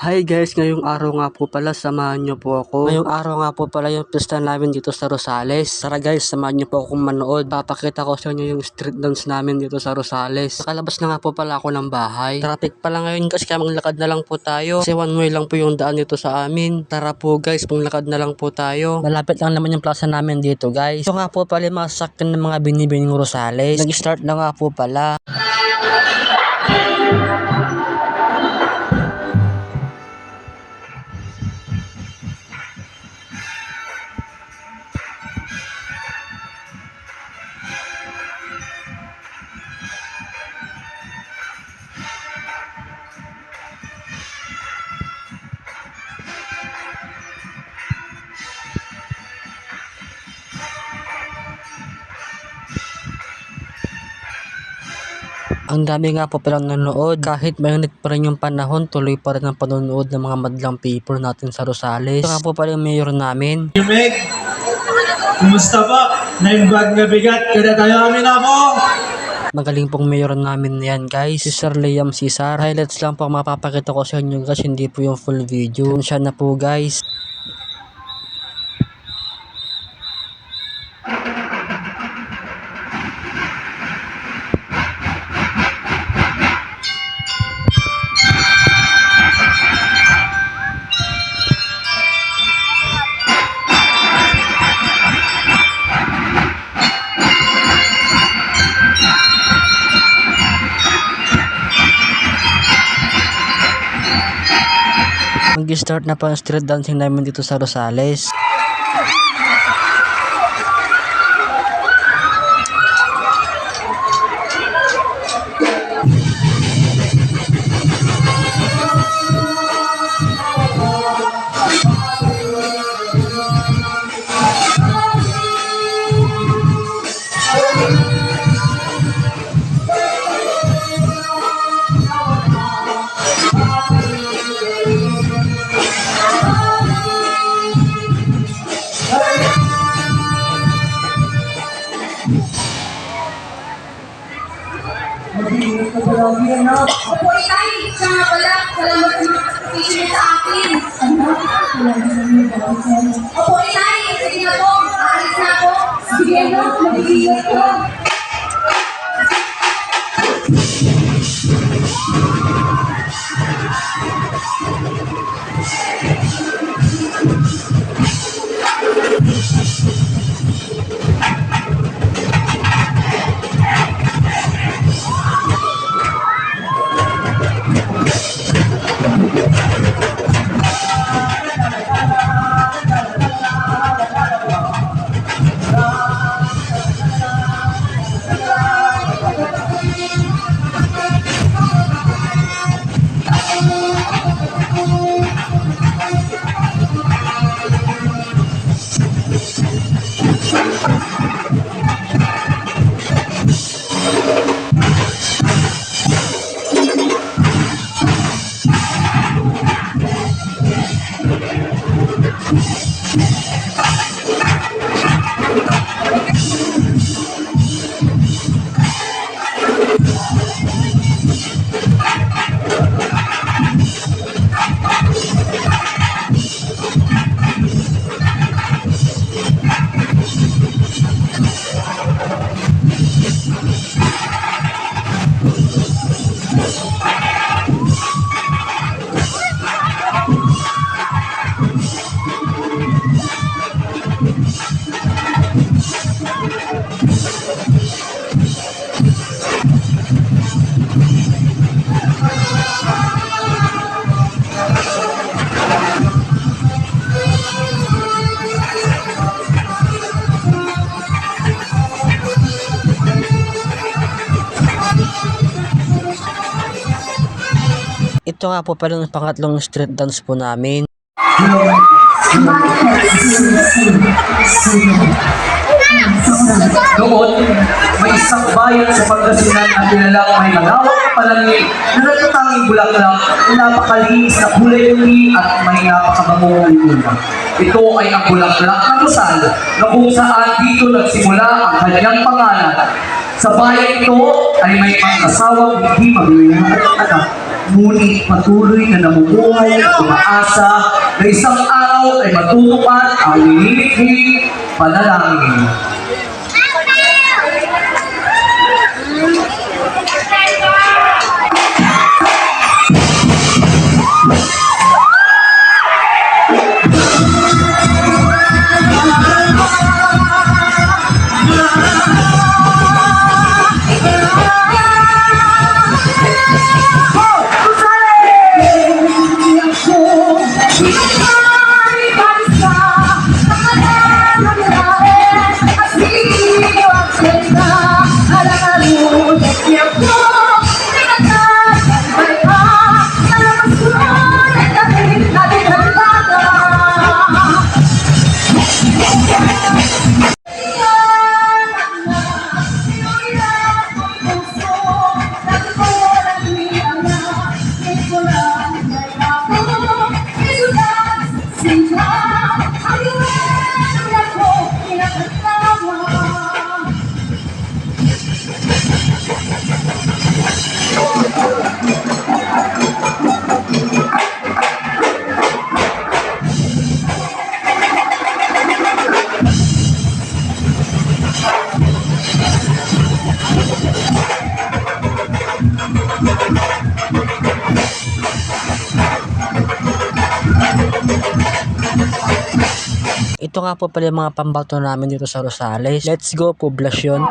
Hi guys, ngayong araw nga po pala samahan nyo po ako. Ngayong araw nga po pala yung pista namin dito sa Rosales. Tara guys, samahan nyo po akong manood. Papakita ko sa inyo yung street dance namin dito sa Rosales. Nakalabas na nga po pala ako ng bahay. Traffic pala ngayon guys, kaya maglakad na lang po tayo. Kasi one way lang po yung daan dito sa amin. Tara po guys, panglakad na lang po tayo. Malapit lang naman yung plaza namin dito guys. Ito nga po pala yung mga sasakyan ng mga binibining Rosales. Nag-start na nga po pala. Ang dami nga po palang nanonood. Kahit mainit pa rin yung panahon, tuloy pa rin ang panonood ng mga madlang people natin sa Rosales. Ito nga po pala yung mayor namin. Meg, kumusta po? Naimbag na bigat, kada tayo amin ako. Magaling pong mayor namin yan guys. Si Sir Liam Cesar. Highlights lang po ang mapapakita ko sa inyo guys. Hindi po yung full video. Siya na po guys. Mag-start na po ang street dancing namin dito sa Rosales. Opo, Itay. Siya nga pala. Salamat sa mga participation sa akin. Opo, Itay. Sige na po. Aalis na po. Sige na. Mag-iingat ko. Ito nga po pala yung pangatlong street dance po namin. Noon, may isang bayan sa Pangasinan na kilalang may malawak na palangit na natatanging bulaklak na napakalinis na kulay uli at may napakabangong luna. Ito ay ang bulaklak ng Rosal na kung saan dito nagsimula ang kanyang pangalan. Sa bayan ito ay may mag-asawang hindi mabili at anak ngunit patuloy na namumuhay at umaasa na isang araw ay matutupad ang nililikhing panalangin. Ito nga po pala yung mga pambato namin dito sa Rosales. Let's go, poblasyon!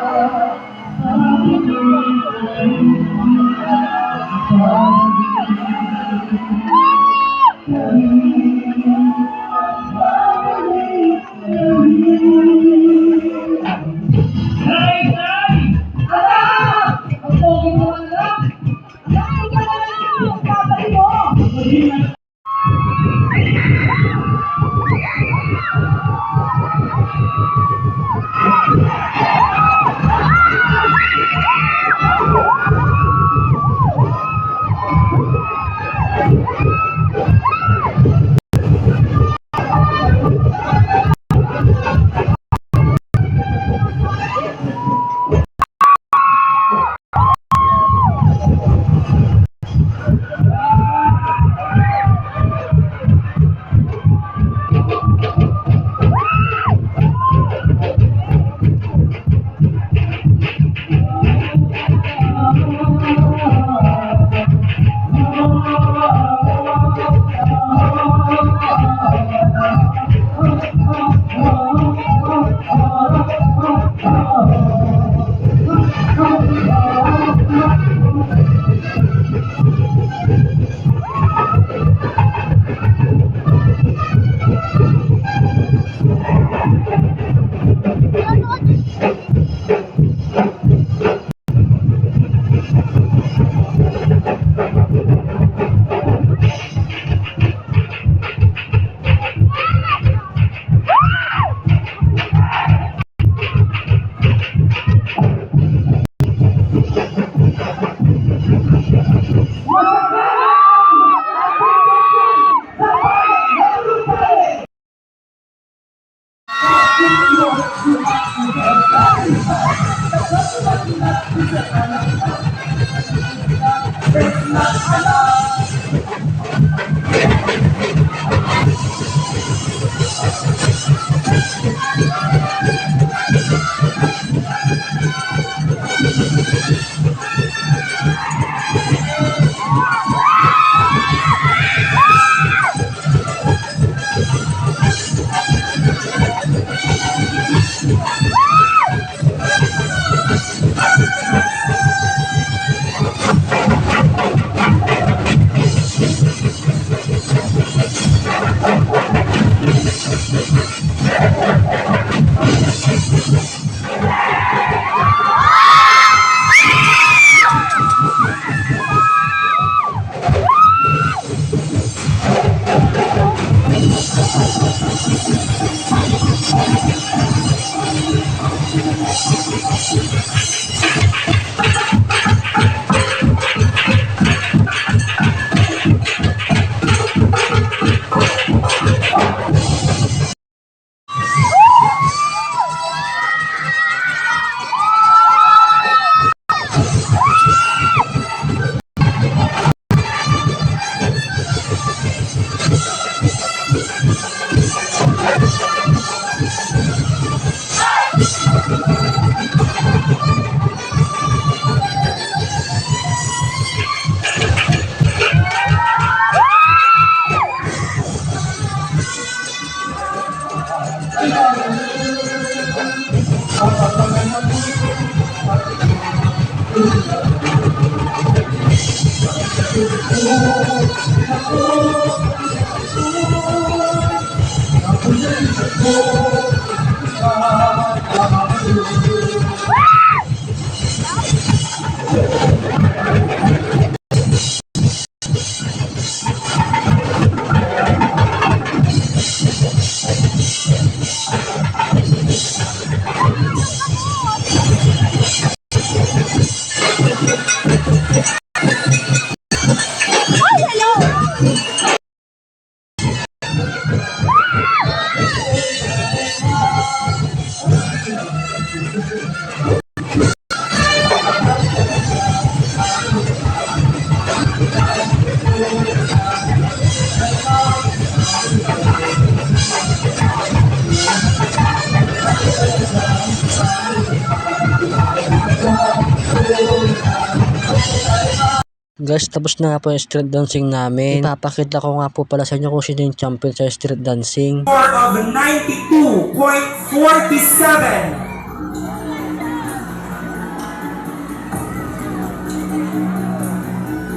Guys, tapos na nga po yung street dancing namin. Ipapakita ko nga po pala sa inyo kung sino yung champion sa street dancing. Score of 92.47.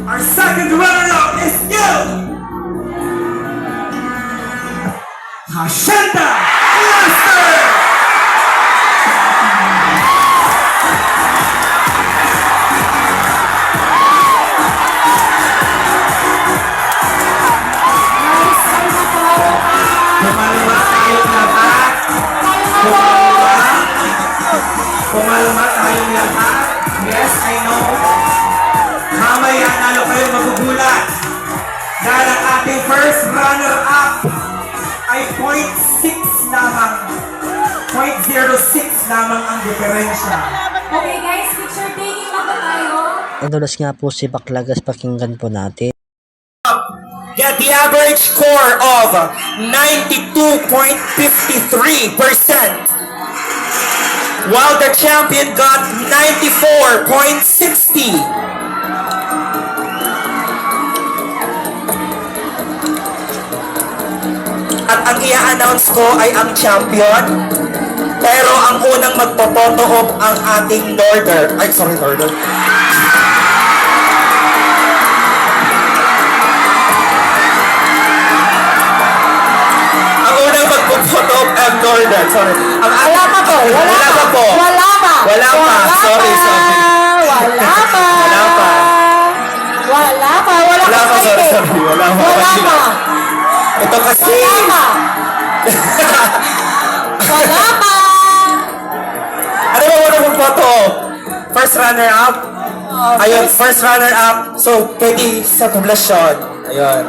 Our second runner-up is you, Hashenda Lester. Pumalma tayong lahat. Pumalma tayong lahat. Yes, I know. Mamaya nalo kayo magugulat. Dahil ang ating first runner-up ay 0.6 lamang. 0.06 lamang ang diferensya. Okay guys, picture taking na ba tayo? Nadulas nga po si Baklagas, pakinggan po natin. Get the average score of 92.53%. While the champion got 94.60. At ang i-announce ko ay ang champion. Pero ang unang magpo-photo op ang ating Northern. Ay, sorry, Northern. Ang unang magpo-photo op ang Northern. Sorry. Wala pa po. Wala pa po. Wala pa. Wala pa. Sorry. Wala pa. Wala pa. Wala pa. Wala Wala pa, sorry. Wala pa. Wala pa. Ito kasi. Wala pa. Wala pa. Ano ba muna mong photo? First runner-up? Ayun, first runner-up. So, pwede sa poblasyon. Ayun.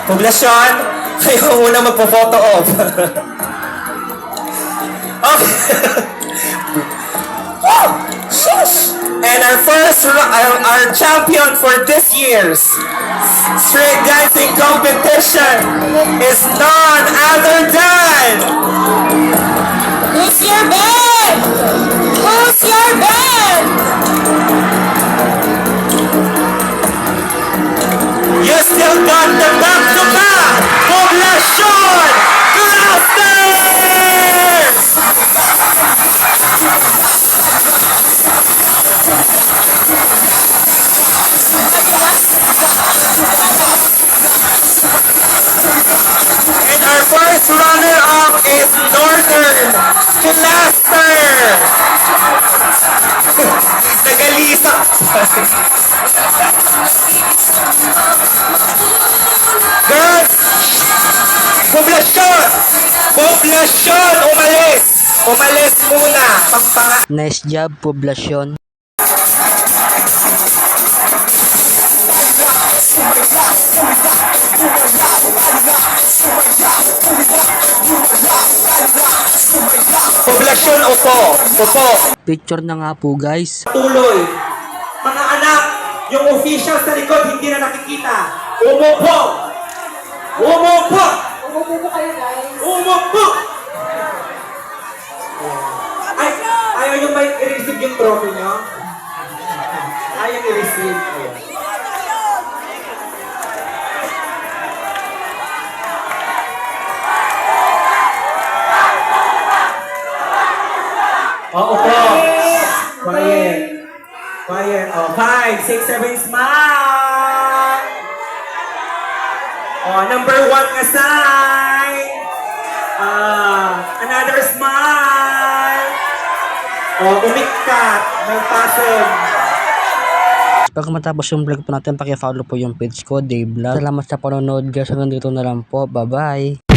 Poblasyon, kayo muna magpo-photo op. Okay. Oh, shush! And our our champion for this year's street dancing competition is none other than Who's your band? Who's your band? you still got the back-to-back Poblacion Clusters! And our first runner-up is Northern Cluster! Nagalisa! Girls! Poblasyon! Poblasyon! Umalis! Umalis muna! Pagpanga... Nice job, poblasyon. Poblasyon, opo! Opo! Picture na nga po guys. Tuloy! Mga anak, yung official sa likod hindi na nakikita. Umupo! Umupo! Umupo po kayo guys. Umupo! Ay, ayaw nyo ba i-receive yung trophy nyo? Ayaw i-receive. Ayaw. Oo po. Quiet. Quiet. Oh, 5, 6, 7, smile! Oh, number 1 ka sign. Another smile. Oh, umikat. May passion. Pag matapos yung vlog po natin, paki-follow po yung page ko, Dave Vlog. Salamat sa panonood guys. Hanggang dito na lang po. Bye-bye.